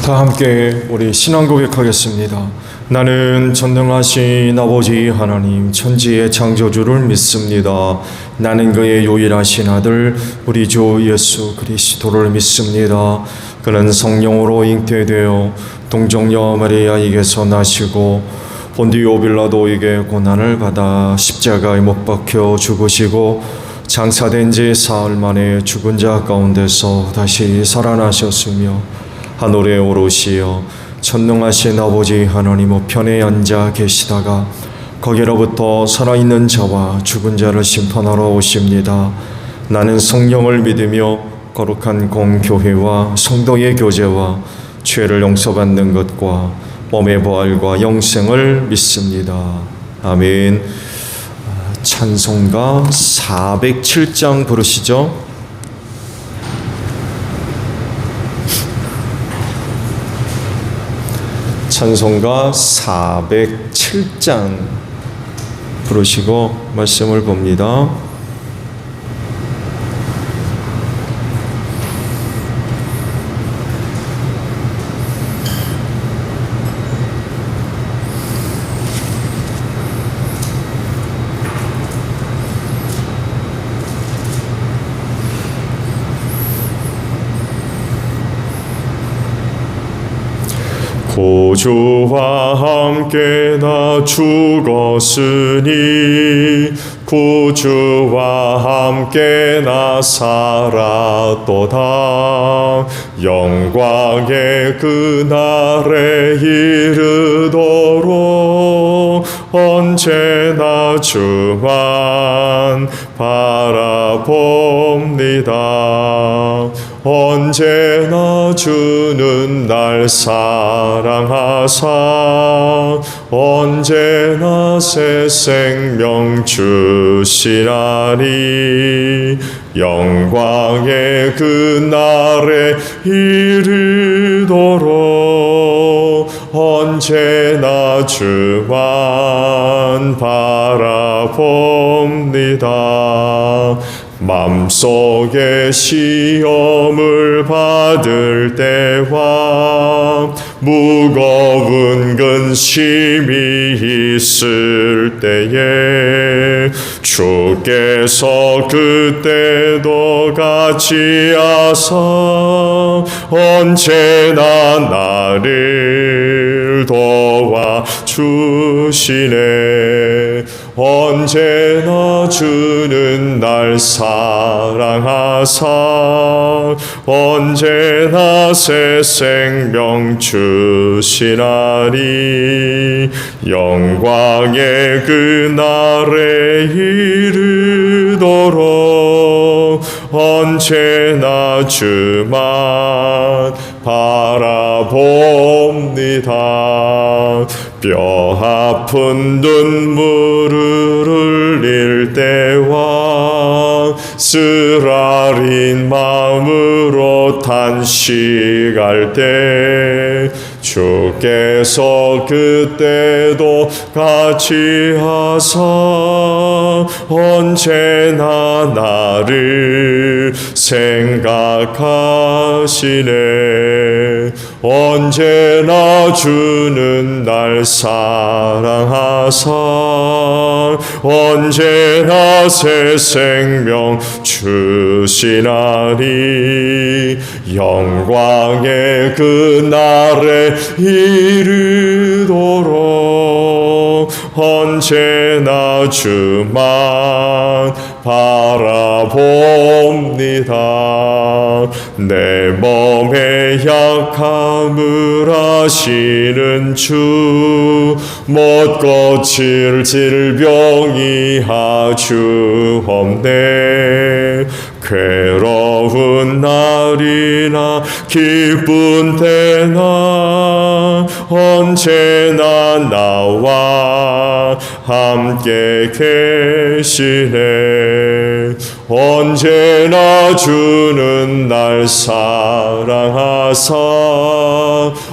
다 함께 우리 신앙 고백하겠습니다. 나는 전능하신 아버지 하나님 천지의 창조주를 믿습니다. 나는 그의 유일하신 아들 우리 주 예수 그리스도를 믿습니다. 그는 성령으로 잉태되어 동정녀 마리아에게서 나시고 본디오 빌라도에게 고난을 받아 십자가에 못 박혀 죽으시고 장사된 지 사흘 만에 죽은 자 가운데서 다시 살아나셨으며 하늘에 오르시어 전능하신 아버지 하나님 우편에 앉아 계시다가 거기로부터 살아있는 자와 죽은 자를 심판하러 오십니다. 나는 성령을 믿으며 거룩한 공교회와 성도의 교제와 죄를 용서받는 것과 몸의 부활과 영생을 믿습니다. 아멘. 찬송가 407장 부르시죠. 찬송가 407장 부르시고 말씀을 봅니다. 구주와 함께 나 죽었으니 구주와 함께 나 살았도다. 영광의 그날에 이르도록 언제나 주만 바라봅니다. 언제나 주는 날 사랑하사 언제나 새 생명 주시나니 영광의 그날에 이르도록 언제나 주만 바라봅니다. 맘속에 시험을 받을 때와 무거운 근심이 있을 때에 주께서 그때도 같이 하사 언제나 나를 도와주시네. 언제나 주는 날 사랑하사 언제나 새 생명 주시나니 영광의 그날에 이르도록 언제나 주만 바라봅니다. 뼈 아픈 눈물을 흘릴 때와 쓰라린 마음으로 탄식할 때 주께서 그때도 같이 하사 언제나 나를 생각하시네. 언제나 주는 날 사랑하사 언제나 새 생명 주시나니 영광의 그날에 이르도록 언제나 주만 바라봅니다. 내 몸의 약함을 아시는 주 못 고칠 질병이 아주 없네. 괴로운 날이나 기쁜 때나 언제나 나와 함께 계시네. 언제나 주는 날 사랑하사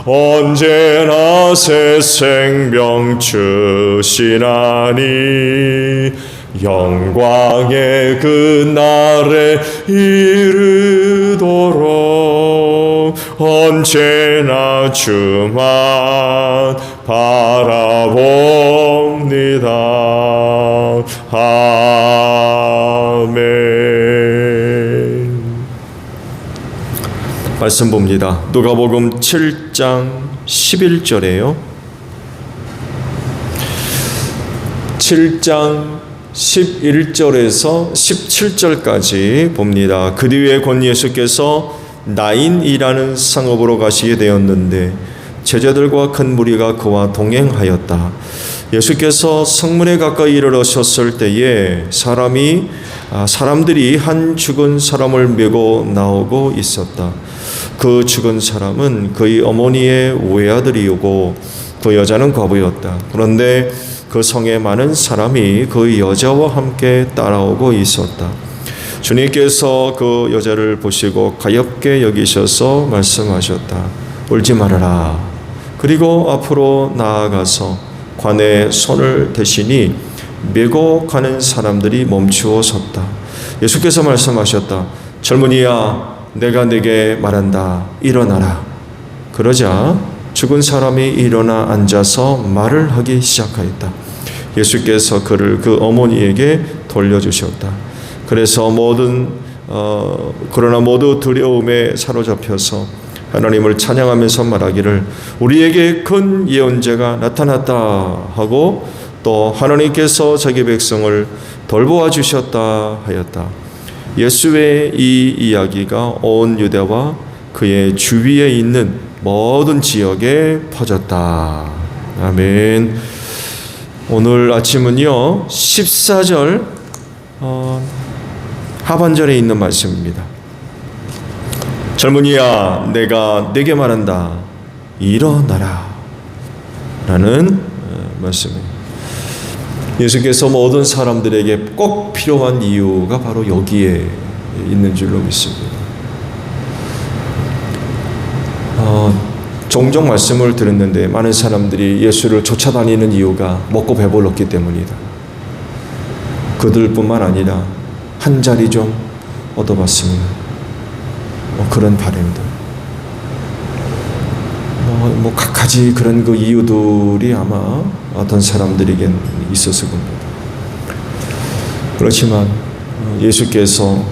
언제나 새 생명 주시나니 영광의 그날에 이르도록 언제나 주만 바라봅니다. 아멘. 말씀 봅니다. 누가복음 7장 11절에요. 7장 11절에서 17절까지 봅니다. 그 뒤에 곧 예수께서 나인이라는 성읍으로 가시게 되었는데 제자들과 큰 무리가 그와 동행하였다. 예수께서 성문에 가까이 이르러셨을 때에 사람들이 한 죽은 사람을 메고 나오고 있었다. 그 죽은 사람은 그의 어머니의 외아들이오고 그 여자는 과부였다. 그런데 그 성에 많은 사람이 그 여자와 함께 따라오고 있었다. 주님께서 그 여자를 보시고 가엾게 여기셔서 말씀하셨다. 울지 말아라. 그리고 앞으로 나아가서 관에 손을 대시니 메고 가는 사람들이 멈추어 섰다. 예수께서 말씀하셨다. 젊은이야, 내가 네게 말한다. 일어나라. 그러자 죽은 사람이 일어나 앉아서 말을 하기 시작하였다. 예수께서 그를 그 어머니에게 돌려주셨다. 그래서 그러나 모두 두려움에 사로잡혀서 하나님을 찬양하면서 말하기를 우리에게 큰 예언자가 나타났다 하고 또 하나님께서 자기 백성을 돌보아 주셨다 하였다. 예수의 이 이야기가 온 유대와 그의 주위에 있는 모든 지역에 퍼졌다. 아멘. 오늘 아침은요 14절 하반절에 있는 말씀입니다. 젊은이야, 내가 네게 말한다. 일어나라 라는 말씀입니다. 예수께서 모든 사람들에게 꼭 필요한 이유가 바로 여기에 있는 줄로 믿습니다. 종종 말씀을 들었는데 많은 사람들이 예수를 쫓아다니는 이유가 먹고 배불렀기 때문이다. 그들뿐만 아니라 한 자리 좀 얻어봤으면 그런 바람들 각가지 그런 그 이유들이 아마 어떤 사람들에겐 있었을 겁니다. 그렇지만 예수께서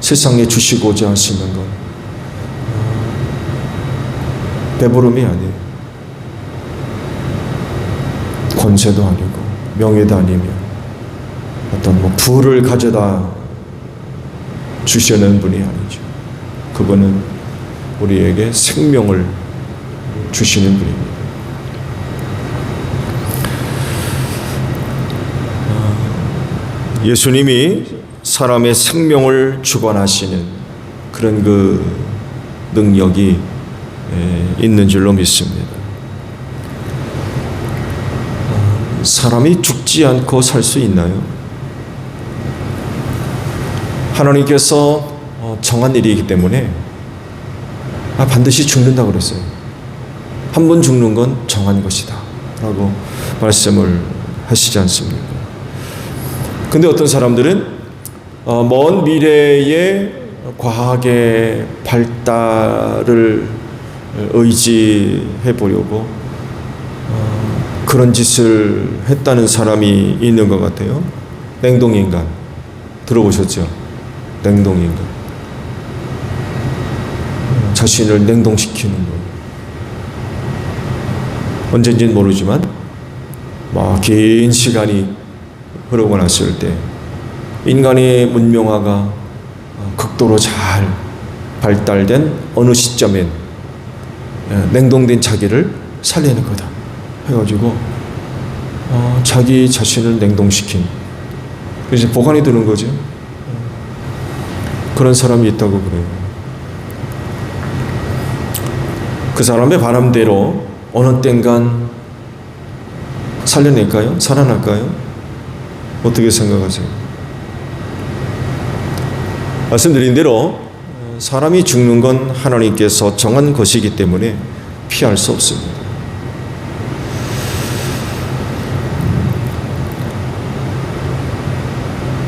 세상에 주시고자 하시는 건 배부름이 아니에요. 권세도 아니고 명예도 아니며 어떤 부를 가져다 주시는 분이 아니죠. 그분은 우리에게 생명을 주시는 분입니다. 예수님이 사람의 생명을 주관하시는 그런 그 능력이 있는 줄로 믿습니다. 사람이 죽지 않고 살 수 있나요? 하나님께서 정한 일이기 때문에 반드시 죽는다고 그랬어요. 한 번 죽는 건 정한 것이다 라고 말씀을 하시지 않습니까? 근데 어떤 사람들은 먼 미래의 과학의 발달을 의지해 보려고 그런 짓을 했다는 사람이 있는 것 같아요. 냉동인간 들어보셨죠? 냉동인간 자신을 냉동시키는 거. 언젠지는 모르지만 긴 시간이 흐르고 났을 때 인간의 문명화가 극도로 잘 발달된 어느 시점엔 냉동된 자기를 살리는 거다 해가지고 자기 자신을 냉동시킨 이제 보관이 되는 거죠. 그런 사람이 있다고 그래요. 그 사람의 바람대로 어느 땐간 살려낼까요? 살아날까요? 어떻게 생각하세요? 말씀드린 대로 사람이 죽는 건 하나님께서 정한 것이기 때문에 피할 수 없습니다.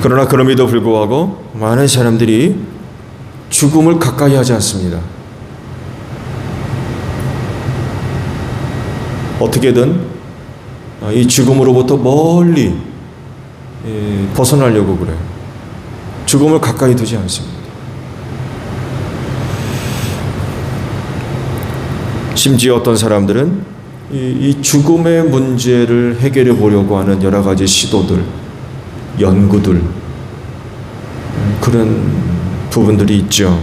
그러나 그럼에도 불구하고 많은 사람들이 죽음을 가까이 하지 않습니다. 어떻게든 이 죽음으로부터 멀리 벗어나려고 그래요. 죽음을 가까이 두지 않습니다. 심지어 어떤 사람들은 이 죽음의 문제를 해결해 보려고 하는 여러 가지 시도들, 연구들, 그런 부분들이 있죠.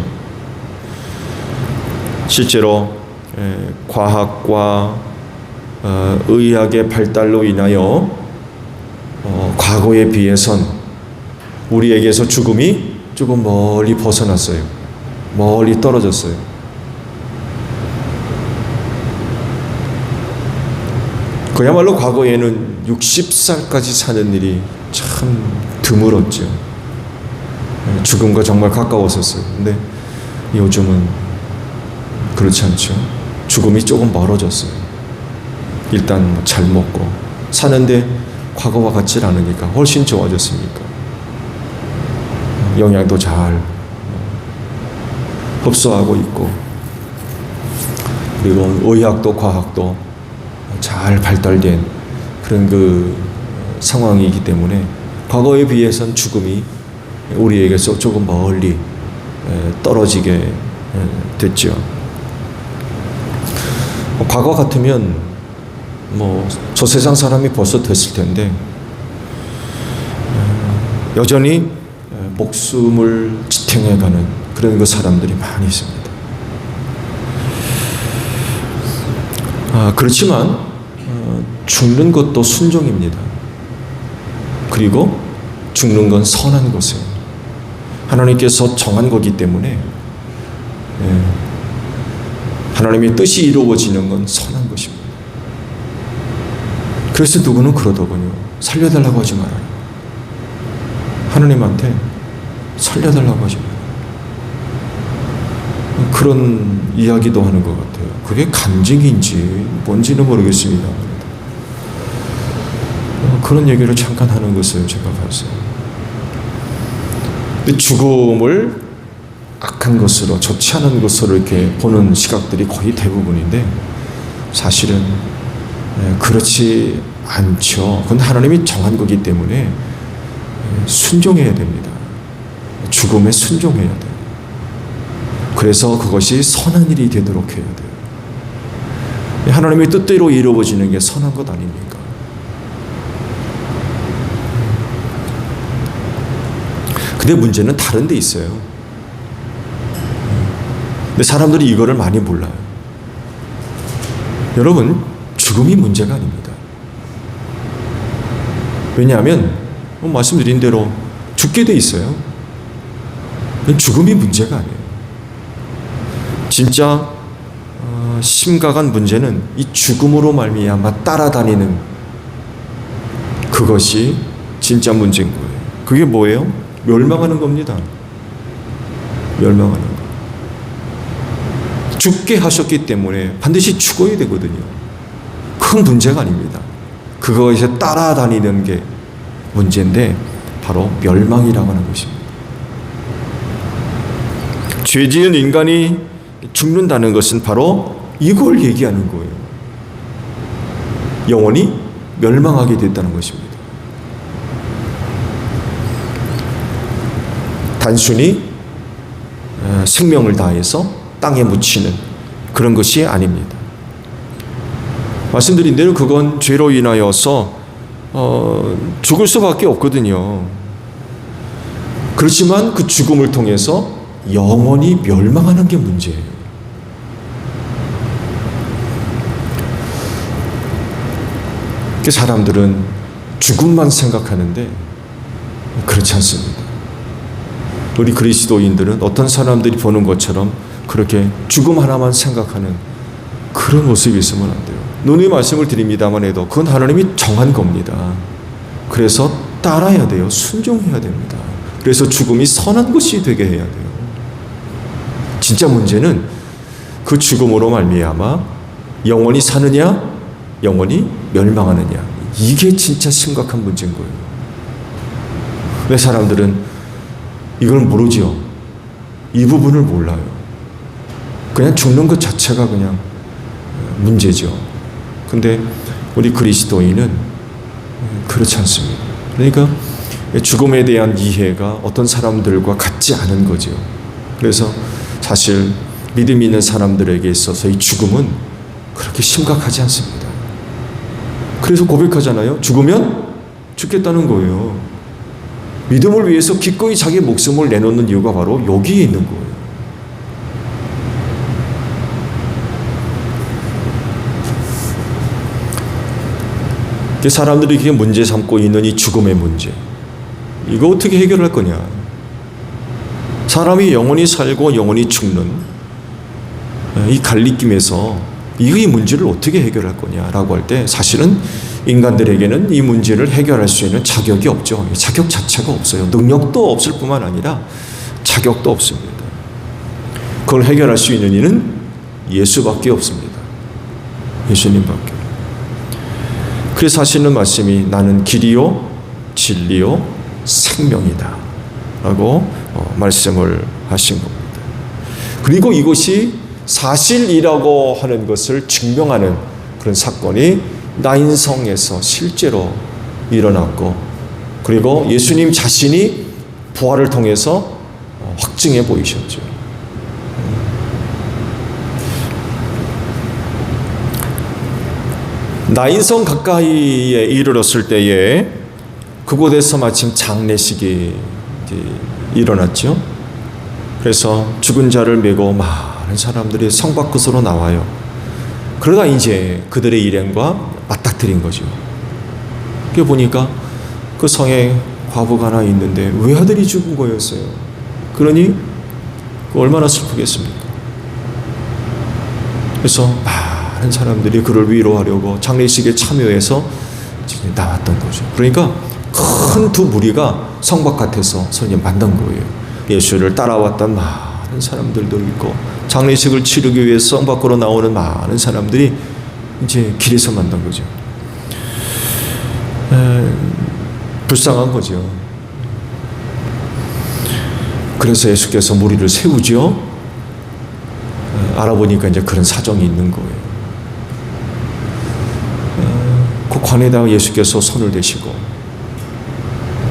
실제로 과학과 의학의 발달로 인하여 과거에 비해선 우리에게서 죽음이 조금 멀리 벗어났어요. 멀리 떨어졌어요. 그야말로 과거에는 60살까지 사는 일이 참 드물었죠. 죽음과 정말 가까웠었어요. 근데 요즘은 그렇지 않죠. 죽음이 조금 멀어졌어요. 일단 잘 먹고 사는데 과거와 같지 않으니까 훨씬 좋아졌으니까 영양도 잘 흡수하고 있고, 그리고 의학도 과학도 잘 발달된 그런 그 상황이기 때문에 과거에 비해서는 죽음이 우리에게서 조금 멀리 떨어지게 됐죠. 과거 같으면 저 세상 사람이 벌써 됐을 텐데 여전히 목숨을 지탱해가는 그런 그 사람들이 많이 있습니다. 그렇지만 죽는 것도 순종입니다. 그리고 죽는 건 선한 것이에요. 하나님께서 정한 거기 때문에 하나님의 뜻이 이루어지는 건 선한 것입니다. 그래서 누구는 그러더군요. 살려달라고 하지 말아요. 하나님한테 살려달라고 하지 말아요. 그런 이야기도 하는 것 같아요. 그게 간증인지 뭔지는 모르겠습니다. 그런 얘기를 잠깐 하는 것을 제가 봤어요. 죽음을 악한 것으로, 좋지 않은 것으로 이렇게 보는 시각들이 거의 대부분인데 사실은 그렇지 않죠. 그건 하나님이 정한 거기 때문에 순종해야 됩니다. 죽음에 순종해야 돼요. 그래서 그것이 선한 일이 되도록 해야 돼요. 하나님의 뜻대로 이루어지는 게 선한 것 아닙니까? 근데 문제는 다른 데 있어요. 근데 사람들이 이거를 많이 몰라요. 여러분, 죽음이 문제가 아닙니다. 왜냐하면 말씀드린 대로 죽게 돼 있어요. 죽음이 문제가 아니에요. 진짜 심각한 문제는 이 죽음으로 말미암아 따라다니는 그것이 진짜 문제인 거예요. 그게 뭐예요? 멸망하는 겁니다. 멸망하는 거. 죽게 하셨기 때문에 반드시 죽어야 되거든요. 큰 문제가 아닙니다. 그것에 따라다니는 게 문제인데 바로 멸망이라고 하는 것입니다. 죄 지은 인간이 죽는다는 것은 바로 이걸 얘기하는 거예요. 영원히 멸망하게 됐다는 것입니다. 단순히 생명을 다해서 땅에 묻히는 그런 것이 아닙니다. 말씀드린 대로 그건 죄로 인하여서 죽을 수밖에 없거든요. 그렇지만 그 죽음을 통해서 영원히 멸망하는 게 문제예요. 사람들은 죽음만 생각하는데 그렇지 않습니다. 우리 그리스도인들은 어떤 사람들이 보는 것처럼 그렇게 죽음 하나만 생각하는 그런 모습이 있으면 안 돼요. 논의 말씀을 드립니다만 해도 그건 하나님이 정한 겁니다. 그래서 따라야 돼요. 순종해야 됩니다. 그래서 죽음이 선한 것이 되게 해야 돼요. 진짜 문제는 그 죽음으로 말미암아 영원히 사느냐 영원히 멸망하느냐, 이게 진짜 심각한 문제인 거예요. 왜 사람들은 이걸 모르죠. 이 부분을 몰라요. 그냥 죽는 것 자체가 그냥 문제죠. 근데 우리 그리스도인은 그렇지 않습니다. 그러니까 죽음에 대한 이해가 어떤 사람들과 같지 않은 거죠. 그래서 사실 믿음이 있는 사람들에게 있어서 이 죽음은 그렇게 심각하지 않습니다. 그래서 고백하잖아요. 죽으면 죽겠다는 거예요. 믿음을 위해서 기꺼이 자기 목숨을 내놓는 이유가 바로 여기에 있는 거예요. 사람들이 그게 문제 삼고 있는 이 죽음의 문제, 이거 어떻게 해결할 거냐? 사람이 영원히 살고 영원히 죽는 이 갈림길에서 이 문제를 어떻게 해결할 거냐라고 할 때 사실은 인간들에게는 이 문제를 해결할 수 있는 자격이 없죠. 자격 자체가 없어요. 능력도 없을 뿐만 아니라 자격도 없습니다. 그걸 해결할 수 있는 이는 예수밖에 없습니다. 예수님밖에. 그래서 하시는 말씀이 나는 길이요 진리요 생명이다 라고 말씀을 하신 겁니다. 그리고 이것이 사실이라고 하는 것을 증명하는 그런 사건이 나인성에서 실제로 일어났고, 그리고 예수님 자신이 부활을 통해서 확증해 보이셨죠. 나인성 가까이에 이르렀을 때에 그곳에서 마침 장례식이 일어났죠. 그래서 죽은 자를 메고 많은 사람들이 성 밖으로 나와요. 그러다 이제 그들의 일행과 맞닥뜨린 거죠. 그게 보니까 그 성에 과부가 하나 있는데 외아들이 죽은 거였어요. 그러니 얼마나 슬프겠습니까? 그래서 많은 사람들이 그를 위로하려고 장례식에 참여해서 나왔던 거죠. 그러니까 큰 두 무리가 성 바깥에서 서로 만난 거예요. 예수를 따라왔던 많은 사람들도 있고, 장례식을 치르기 위해서 성 밖으로 나오는 많은 사람들이 이제 길에서 만난 거죠. 불쌍한 거죠. 그래서 예수께서 무리를 세우죠. 알아보니까 이제 그런 사정이 있는 거예요. 그 관에다가 예수께서 손을 대시고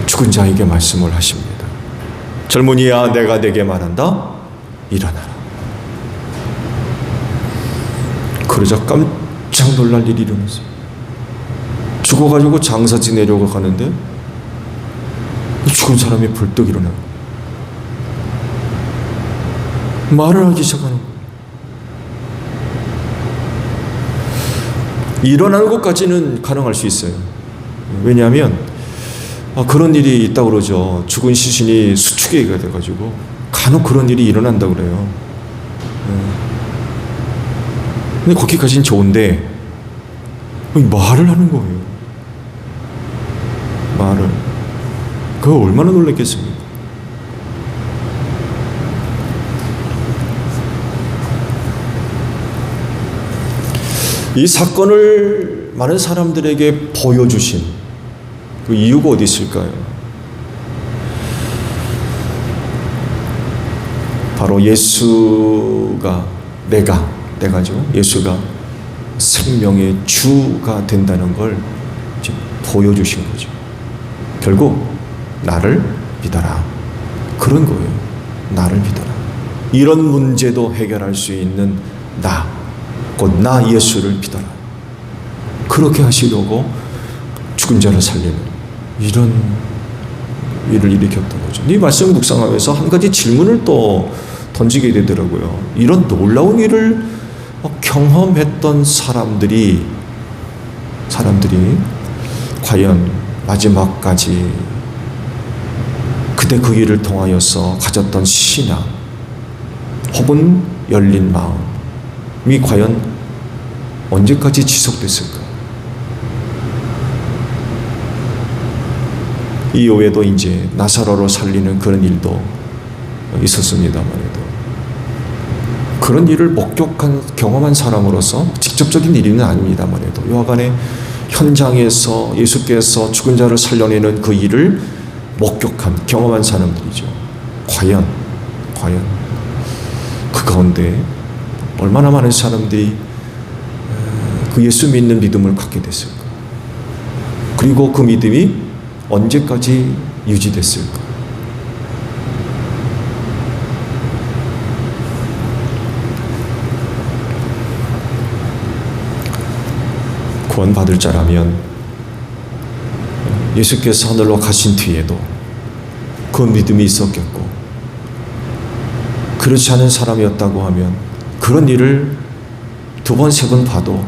죽은 자에게 말씀을 하십니다. 젊은이야, 내가 네게 말한다. 일어나라. 그러자 깜짝 놀랄 일이 일어났어요. 죽어가지고 장사 지내려고 가는데 죽은 사람이 벌떡 일어나고 말을 하기 시작하는 거예요. 일어나는 것까지는 가능할 수 있어요. 왜냐하면 그런 일이 있다고 그러죠. 죽은 시신이 수축이 돼가지고 간혹 그런 일이 일어난다고 그래요. 근데 거기까지는 좋은데 말을 하는 거예요. 말을. 그거 얼마나 놀랐겠습니까? 이 사건을 많은 사람들에게 보여주신 그 이유가 어디 있을까요? 바로 예수가 내가죠. 예수가 생명의 주가 된다는 걸 보여주신 거죠. 결국 나를 믿어라. 그런 거예요. 나를 믿어라. 이런 문제도 해결할 수 있는 곧 나 예수를 믿어라. 그렇게 하시려고 죽은 자를 살리는 이런 일을 일으켰던 거죠. 이 말씀 묵상하면서 한 가지 질문을 또 던지게 되더라고요. 이런 놀라운 일을 경험했던 사람들이 과연 마지막까지 그때 그 일을 통하여서 가졌던 신앙 혹은 열린 마음이 과연 언제까지 지속됐을까? 이 외에도 이제 나사로를 살리는 그런 일도 있었습니다만에도 그런 일을 경험한 사람으로서 직접적인 일은 아닙니다만에도 여하간에 현장에서 예수께서 죽은 자를 살려내는 그 일을 경험한 사람들이죠. 과연 그 가운데 얼마나 많은 사람들이 그 예수 믿는 믿음을 갖게 됐을까? 그리고 그 믿음이 언제까지 유지됐을까? 구원받을 자라면 예수께서 하늘로 가신 뒤에도 그 믿음이 있었겠고, 그렇지 않은 사람이었다고 하면 그런 일을 두 번, 세 번 봐도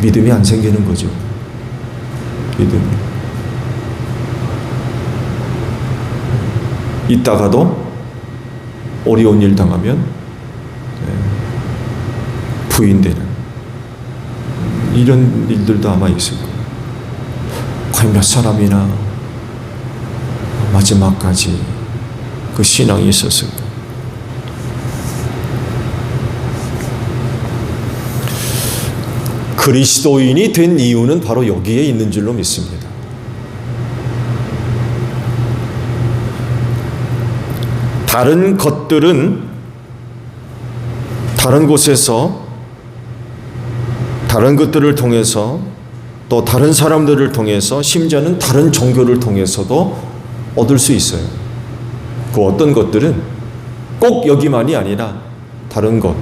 믿음이 안 생기는 거죠. 믿음이. 있다가도 어려운 일 당하면 부인되는 이런 일들도 아마 있을 거예요. 과연 몇 사람이나 마지막까지 그 신앙이 있었을까? 그리스도인이 된 이유는 바로 여기에 있는 줄로 믿습니다. 다른 것들은 다른 곳에서, 다른 것들을 통해서, 또 다른 사람들을 통해서, 심지어는 다른 종교를 통해서도 얻을 수 있어요. 그 어떤 것들은 꼭 여기만이 아니라 다른 것,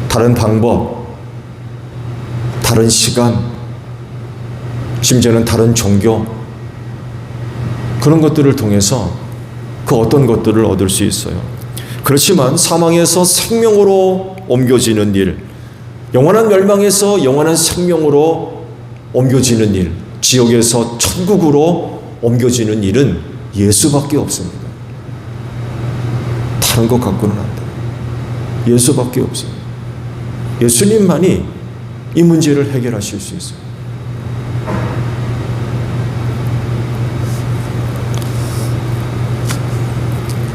다른 방법, 다른 시간, 심지어는 다른 종교, 그런 것들을 통해서 그 어떤 것들을 얻을 수 있어요. 그렇지만 사망에서 생명으로 옮겨지는 일, 영원한 멸망에서 영원한 생명으로 옮겨지는 일, 지옥에서 천국으로 옮겨지는 일은 예수밖에 없습니다. 다른 것 갖고는 안 돼요. 예수밖에 없어요. 예수님만이 이 문제를 해결하실 수 있어요.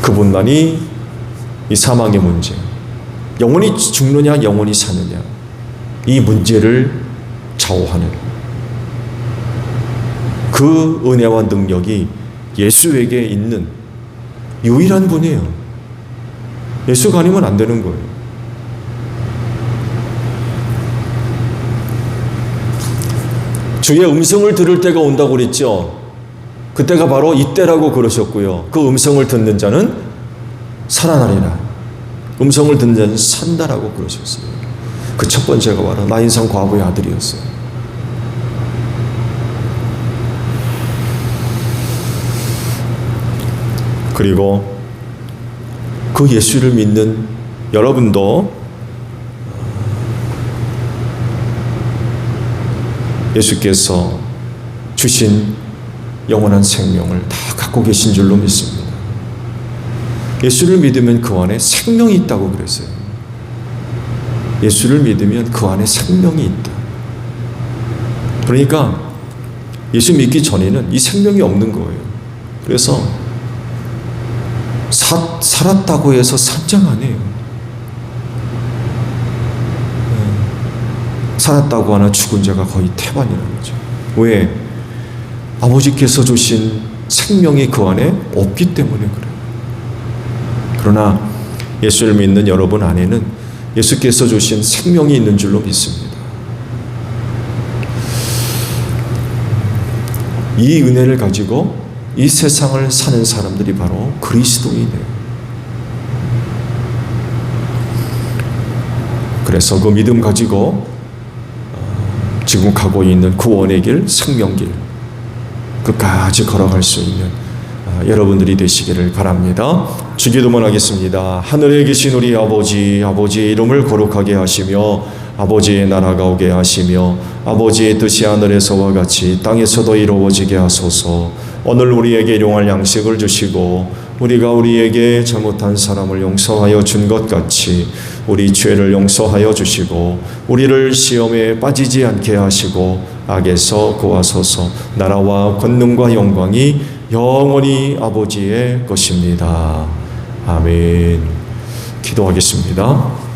그분만이 이 사망의 문제, 영원히 죽느냐 영원히 사느냐, 이 문제를 좌우하는 그 은혜와 능력이 예수에게 있는 유일한 분이에요. 예수가 아니면 안 되는 거예요. 주의 음성을 들을 때가 온다고 그랬죠. 그때가 바로 이때라고 그러셨고요. 그 음성을 듣는 자는 살아나리라. 음성을 듣는 자는 산다라고 그러셨어요. 그 첫 번째가 바로 나인산 과부의 아들이었어요. 그리고 그 예수를 믿는 여러분도 예수께서 주신 영원한 생명을 다 갖고 계신 줄로 믿습니다. 예수를 믿으면 그 안에 생명이 있다고 그랬어요. 예수를 믿으면 그 안에 생명이 있다. 그러니까 예수 믿기 전에는 이 생명이 없는 거예요. 그래서 살았다고 해서 산장 안 해요. 살았다고 하나 죽은 자가 거의 태반이라는 거죠. 왜? 아버지께서 주신 생명이 그 안에 없기 때문에 그래요. 그러나 예수를 믿는 여러분 안에는 예수께서 주신 생명이 있는 줄로 믿습니다. 이 은혜를 가지고 이 세상을 사는 사람들이 바로 그리스도인이에요. 그래서 그 믿음 가지고 지금 가고 있는 구원의 길, 생명길 끝까지 걸어갈 수 있는 여러분들이 되시기를 바랍니다. 주기도문 하겠습니다. 하늘에 계신 우리 아버지, 아버지의 이름을 거룩하게 하시며 아버지의 나라가 오게 하시며 아버지의 뜻이 하늘에서와 같이 땅에서도 이루어지게 하소서. 오늘 우리에게 일용할 양식을 주시고 우리가 우리에게 잘못한 사람을 용서하여 준 것 같이 우리 죄를 용서하여 주시고 우리를 시험에 빠지지 않게 하시고 악에서 구하소서. 나라와 권능과 영광이 영원히 아버지의 것입니다. 아멘. 기도하겠습니다.